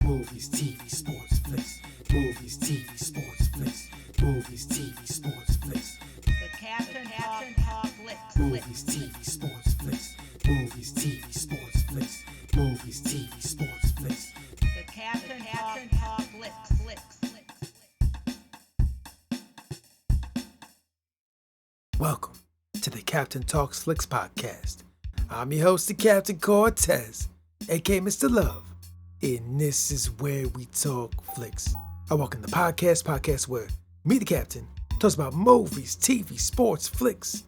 Movies, TV, sports, flicks. Movies, TV, sports, flicks. Movies, TV, sports, flicks. The Captain Talk Flicks. Movies, TV, sports, flicks. Movies, TV, sports, flicks. Movies, TV, sports, flicks. The Captain Talk Flicks. Welcome to the Captain Talks Flicks podcast. I'm your host, the Captain Cortez, aka Mr. Love, and this is where we talk flicks. I welcome the podcast where me, the Captain, talks about movies, TV, sports, flicks,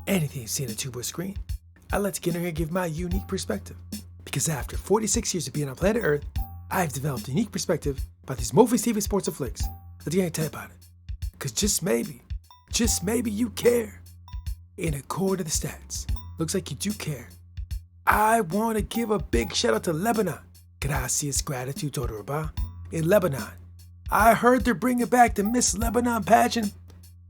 anything you see on a tube or screen. I like to get in here and give my unique perspective, because after 46 years of being on planet Earth, I've developed a unique perspective about these movies, TV, sports, and flicks. Let's get tell you about it, because just maybe you care. And according to the stats, looks like you do care. I want to give a big shout out to Lebanon. Gracias, gratitude, todo rabá. In Lebanon, I heard they're bringing back the Miss Lebanon pageant.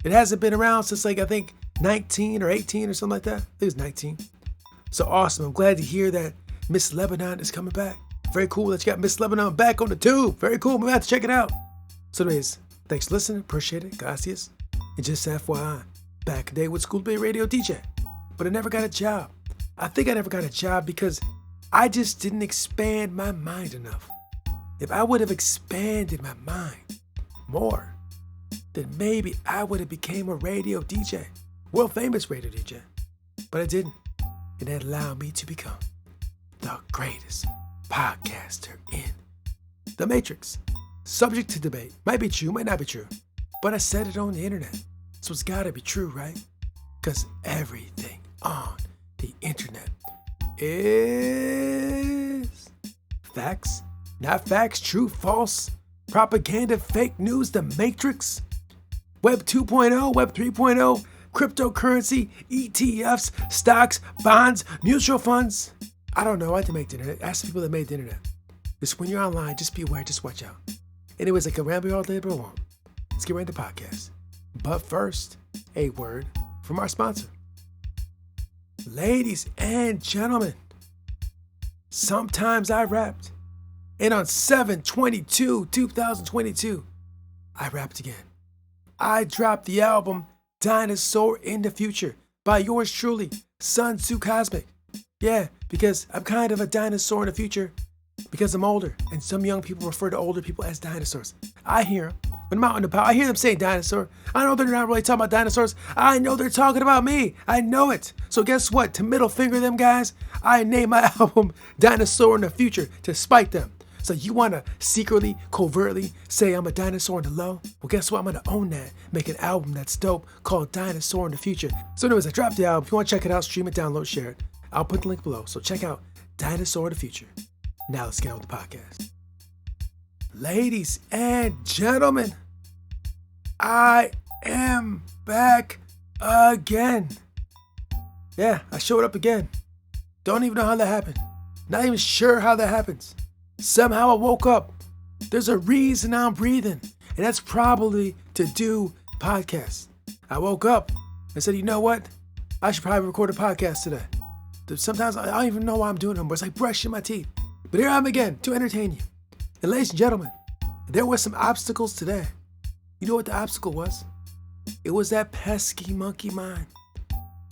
It hasn't been around since I think 19 or 18 or something like that. I think it was 19. So awesome. I'm glad to hear that Miss Lebanon is coming back. Very cool that you got Miss Lebanon back on the tube. Very cool. I'm about to check it out. So anyways, thanks for listening. Appreciate it. Gracias. And just FYI, back in the day with School Bay Radio DJ, but I never got a job. I think I never got a job because I just didn't expand my mind enough. If I would have expanded my mind more, then maybe I would have became a radio DJ, world famous radio DJ. But I didn't, and that allowed me to become the greatest podcaster in the Matrix. Subject to debate. Might be true, might not be true. But I said it on the internet, so it's gotta be true, right? Because everything on the internet is facts, not facts, true, false, propaganda, fake news, the Matrix, Web 2.0, Web 3.0, cryptocurrency, ETFs, stocks, bonds, mutual funds. I don't know, I had to make the internet. Ask the people that made the internet. Just when you're online, just be aware, just watch out. Anyways, I can ramble all day, but I won't. Let's get right into the podcast. But first, a word from our sponsor. Ladies and gentlemen, sometimes I rapped. And on 7/22/2022, I rapped again. I dropped the album Dinosaur In The Future by yours truly, Sun Tzu Cosmic. Yeah, because I'm kind of a dinosaur in the future because I'm older. And some young people refer to older people as dinosaurs. I hear them. When I'm out in the power, I hear them saying dinosaur. I know they're not really talking about dinosaurs. I know they're talking about me. I know it. So guess what? To middle finger them guys, I named my album Dinosaur In The Future to spite them. So you want to secretly, covertly say I'm a dinosaur in the low? Well, guess what? I'm going to own that. Make an album that's dope called Dinosaur In The Future. So anyways, I dropped the album. If you want to check it out, stream it, download, share it. I'll put the link below. So check out Dinosaur In The Future. Now let's get on with the podcast. Ladies and gentlemen, I am back again. Yeah, I showed up again. Don't even know how that happened. Not even sure how that happens. Somehow I woke up. There's a reason I'm breathing, and that's probably to do podcasts. I woke up and said, you know what? I should probably record a podcast today. Sometimes I don't even know why I'm doing it, but it's like brushing my teeth. But here I am again to entertain you. And ladies and gentlemen, there were some obstacles today. You know what the obstacle was? It was that pesky monkey mind.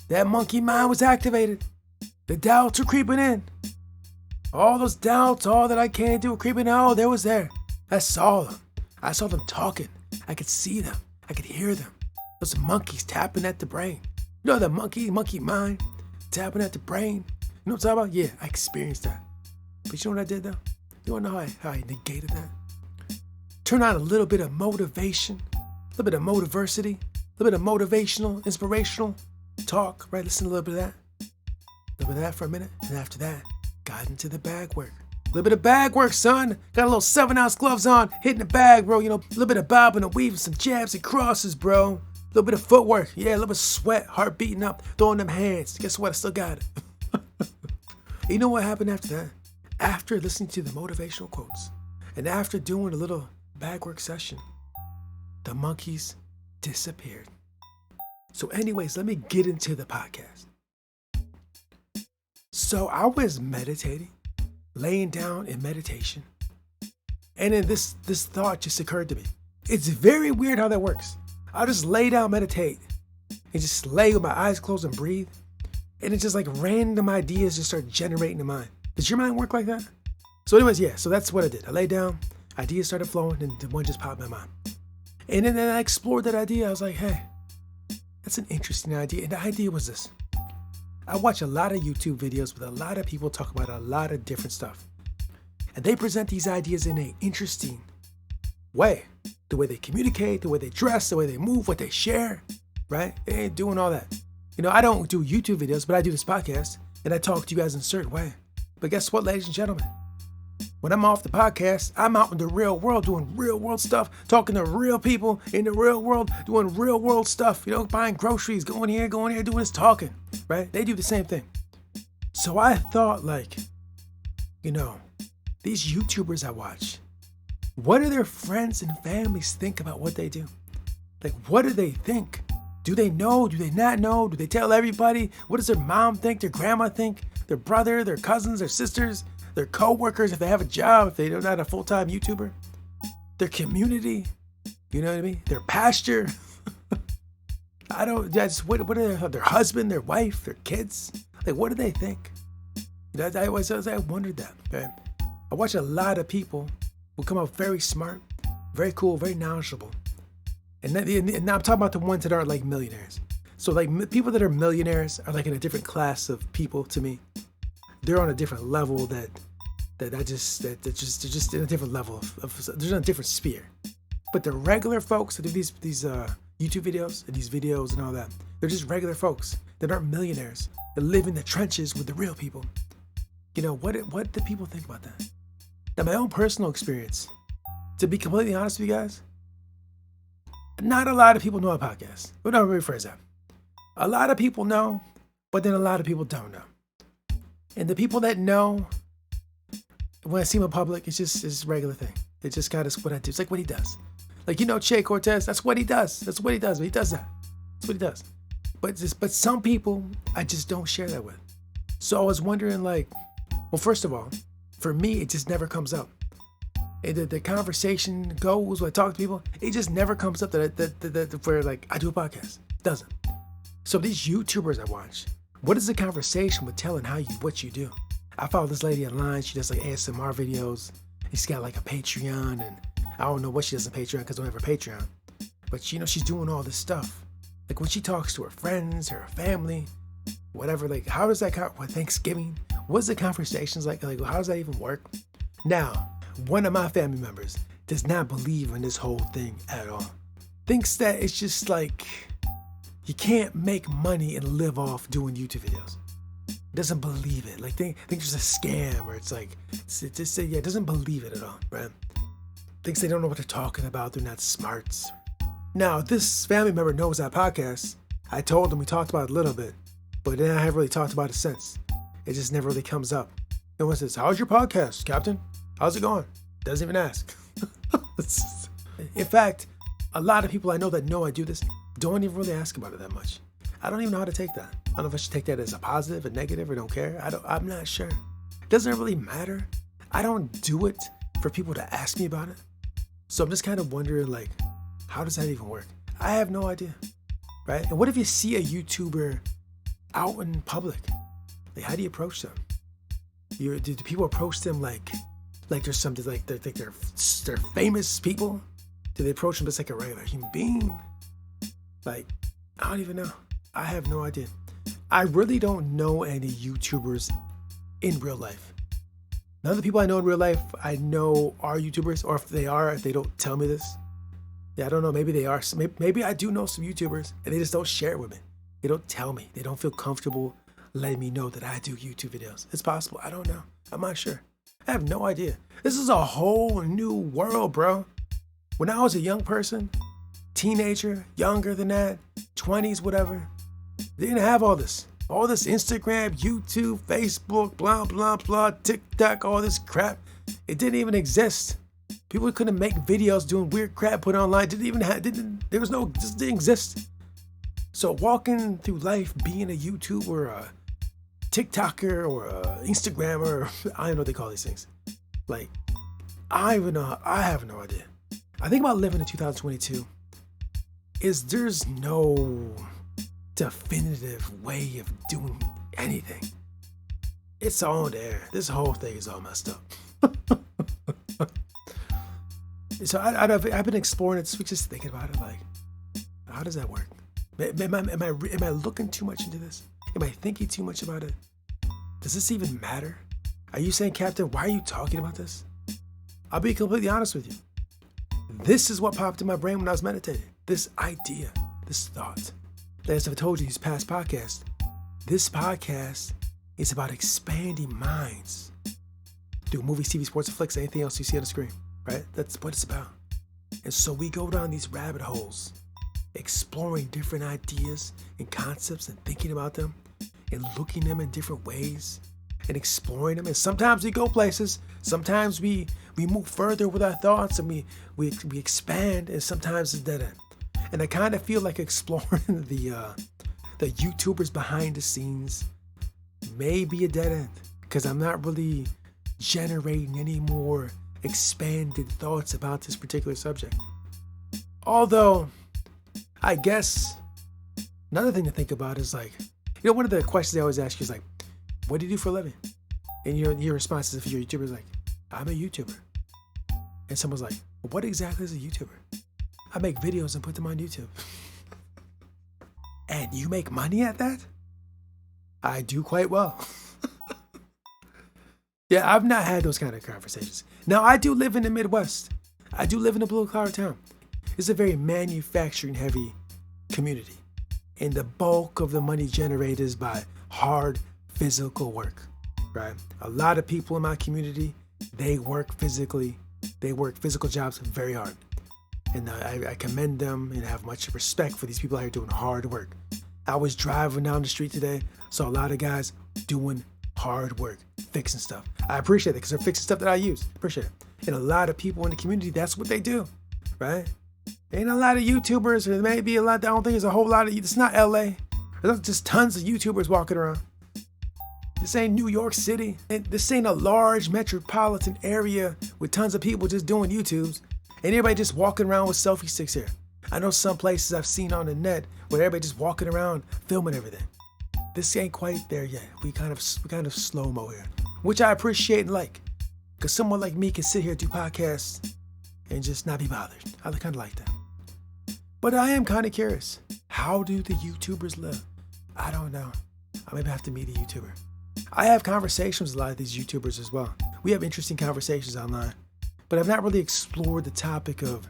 That monkey mind was activated. The doubts were creeping in. All those doubts, all that I can't do, creeping in. Oh, there was there. I saw them. I saw them talking. I could see them. I could hear them. Those monkeys tapping at the brain. You know the monkey mind tapping at the brain. You know what I'm talking about? Yeah, I experienced that. But you know what I did though? You wanna know how I negated that? Turn on a little bit of motivation, a little bit of motiversity, a little bit of motivational, inspirational talk, right? Listen to a little bit of that. A little bit of that for a minute. And after that, got into the bag work. A little bit of bag work, son. Got a little 7-ounce gloves on, hitting the bag, bro. You know, a little bit of bobbing and weaving, some jabs and crosses, bro. A little bit of footwork. Yeah, a little bit of sweat, heart beating up, throwing them hands. Guess what? I still got it. You know what happened after that? After listening to the motivational quotes and after doing a little bag work session, the monkeys disappeared. So anyways, let me get into the podcast. So I was meditating, laying down in meditation, And then this thought just occurred to me. It's very weird how that works. I'll just lay down, meditate, and just lay with my eyes closed and breathe. And it's just like random ideas just start generating in my mind. Does your mind work like that? So anyways, yeah, so that's what I did. I laid down, ideas started flowing, and one just popped in my mind. And then I explored that idea. I was like, hey, that's an interesting idea. And the idea was this. I watch a lot of YouTube videos with a lot of people talk about a lot of different stuff. And they present these ideas in an interesting way. The way they communicate, the way they dress, the way they move, what they share, right? They ain't doing all that. You know, I don't do YouTube videos, but I do this podcast and I talk to you guys in a certain way. But guess what, ladies and gentlemen? When I'm off the podcast, I'm out in the real world doing real world stuff, talking to real people in the real world, doing real world stuff, you know, buying groceries, going here, doing this, talking, right? They do the same thing. So I thought, like, you know, these YouTubers I watch, what do their friends and families think about what they do? Like, what do they think? Do they know? Do they not know? Do they tell everybody? What does their mom think? Their grandma think? Their brother, their cousins, their sisters, their co-workers, if they have a job, if they're not a full-time YouTuber, their community, you know what I mean? Their pasture. What are their husband, their wife, their kids? Like, what do they think? I wondered that. Okay? I watch a lot of people who come out very smart, very cool, very knowledgeable. And now I'm talking about the ones that aren't like millionaires. So like people that are millionaires are like in a different class of people to me. They're on a different level they're just in a different level they're in a different sphere. But the regular folks that do these YouTube videos and these videos and all that, they're just regular folks that aren't millionaires. They live in the trenches with the real people. You know, what do people think about that? Now, my own personal experience, to be completely honest with you guys, not a lot of people know a podcast. Well, no, let me rephrase that. A lot of people know, but then a lot of people don't know. And the people that know, when I see him in public, it's a regular thing. It's just kind of what I do. It's like what he does. Like, you know, Che Cortez, that's what he does. That's what he does. But he does that. That's what he does. But some people, I just don't share that with. So I was wondering, like, well, first of all, for me, it just never comes up. And the conversation goes when I talk to people, it just never comes up that where like I do a podcast. It doesn't. So these YouTubers I watch, what is the conversation with telling what you do? I follow this lady online. She does like ASMR videos. She's got like a Patreon, and I don't know what she does on Patreon because I don't have her Patreon. But you know, she's doing all this stuff. Like when she talks to her friends, her family, whatever. Like, how does that Thanksgiving? What's the conversations like? Like, how does that even work? Now, one of my family members does not believe in this whole thing at all. Thinks that it's just like you can't make money and live off doing YouTube videos. Doesn't believe it. Like think it's a scam, or it's like doesn't believe it at all, right? Thinks they don't know what they're talking about. They're not smart. Now, this family member knows that podcast. I told him, we talked about it a little bit, but then I haven't really talked about it since. It just never really comes up. No one says, "How's your podcast, Captain? How's it going?" Doesn't even ask. In fact, a lot of people I know that know I do this don't even really ask about it that much. I don't even know how to take that. I don't know if I should take that as a positive, a negative, or don't care. I'm not sure. It doesn't really matter. I don't do it for people to ask me about it. So I'm just kind of wondering, like, how does that even work? I have no idea, right? And what if you see a YouTuber out in public? Like, how do you approach them? Do people approach them like there's something like they're famous people? Do they approach them just like a regular human being? Like, I don't even know. I have no idea. I really don't know any YouTubers in real life. None of the people I know in real life I know are YouTubers, or if they don't tell me this. Yeah, I don't know. Maybe they are. Maybe I do know some YouTubers and they just don't share it with me. They don't tell me. They don't feel comfortable letting me know that I do YouTube videos. It's possible. I don't know. I'm not sure. I have no idea. This is a whole new world, bro. When I was a young person, teenager, younger than that, 20s, whatever, they didn't have all this. All this Instagram, YouTube, Facebook, blah, blah, blah, TikTok, all this crap. It didn't even exist. People couldn't make videos doing weird crap put online. Just didn't exist. So walking through life, being a YouTuber, a TikToker, or a Instagrammer, I don't know what they call these things. Like, I don't even know. I have no idea. I think about living in 2022 is there's no definitive way of doing anything. It's all there. This whole thing is all messed up. So I've been exploring it this week, just thinking about it. Like, how does that work? Am I looking too much into this? Am I thinking too much about it? Does this even matter? Are you saying, Captain, why are you talking about this? I'll be completely honest with you. This is what popped in my brain when I was meditating. This idea, this thought. As I've told you these past podcasts, this podcast is about expanding minds through movies, TV, sports, and flicks, anything else you see on the screen, right? That's what it's about. And so we go down these rabbit holes, exploring different ideas and concepts and thinking about them and looking at them in different ways and exploring them. And sometimes we go places, sometimes we move further with our thoughts and we expand, and sometimes it's dead end. And I kind of feel like exploring the YouTubers behind the scenes may be a dead end, because I'm not really generating any more expanded thoughts about this particular subject. Although, I guess another thing to think about is like, one of the questions they always ask you is like, what do you do for a living? And your response is, if you're a YouTuber, is like, I'm a YouTuber. And someone's like, well, what exactly is a YouTuber? I make videos and put them on YouTube. And you make money at that? I do quite well. Yeah, I've not had those kind of conversations. Now, I do live in the Midwest. I do live in a blue-collar town. It's a very manufacturing-heavy community. And the bulk of the money generated is by hard physical work, right? A lot of people in my community, they work physically. They work physical jobs very hard. And I commend them and have much respect for these people out here doing hard work. I was driving down the street today, saw a lot of guys doing hard work, fixing stuff. I appreciate it because they're fixing stuff that I use. Appreciate it. And a lot of people in the community, that's what they do, right? Ain't a lot of YouTubers, or there may be a lot, I don't think there's a whole lot of, it's not LA. There's just tons of YouTubers walking around. This ain't New York City. And this ain't a large metropolitan area with tons of people just doing YouTubes. And everybody just walking around with selfie sticks here. I know some places I've seen on the net where everybody just walking around filming everything. This ain't quite there yet. We kind of slow-mo here, which I appreciate and like. Because someone like me can sit here and do podcasts and just not be bothered. I kind of like that. But I am kind of curious. How do the YouTubers live? I don't know. I maybe have to meet a YouTuber. I have conversations with a lot of these YouTubers as well. We have interesting conversations online. But I've not really explored the topic of,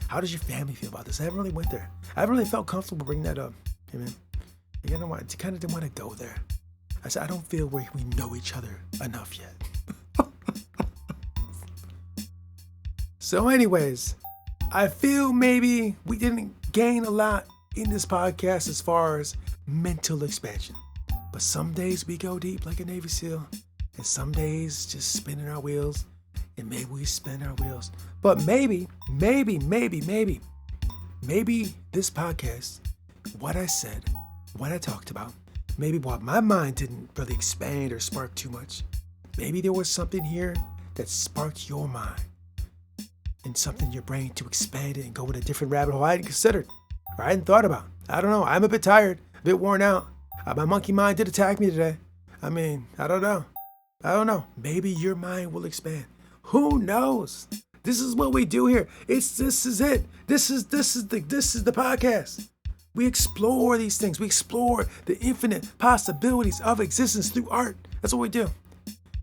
how does your family feel about this? I haven't really went there. I haven't really felt comfortable bringing that up. I mean, I kind of didn't want to go there. I said, I don't feel we know each other enough yet. So anyways, I feel maybe we didn't gain a lot in this podcast as far as mental expansion. But some days we go deep like a Navy SEAL, and some days just spinning our wheels, and maybe we spin our wheels. But maybe this podcast, what I said, what I talked about, maybe what my mind didn't really expand or spark too much. Maybe there was something here that sparked your mind and something in your brain to expand it and go in a different rabbit hole I hadn't considered or I hadn't thought about. I don't know. I'm a bit tired, a bit worn out. My monkey mind did attack me today. I mean, I don't know. Maybe your mind will expand. Who knows? This is what we do here. This is it. This is the podcast. We explore these things. We explore the infinite possibilities of existence through art. That's what we do.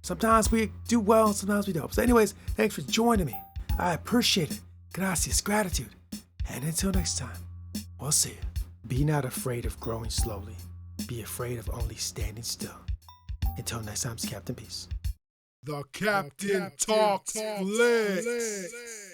Sometimes we do well, sometimes we don't. So anyways, thanks for joining me. I appreciate it. Gracias, gratitude. And until next time, we'll see you. Be not afraid of growing slowly. Be afraid of only standing still. Until next time, it's Captain Peace. The Captain Talks Flicks.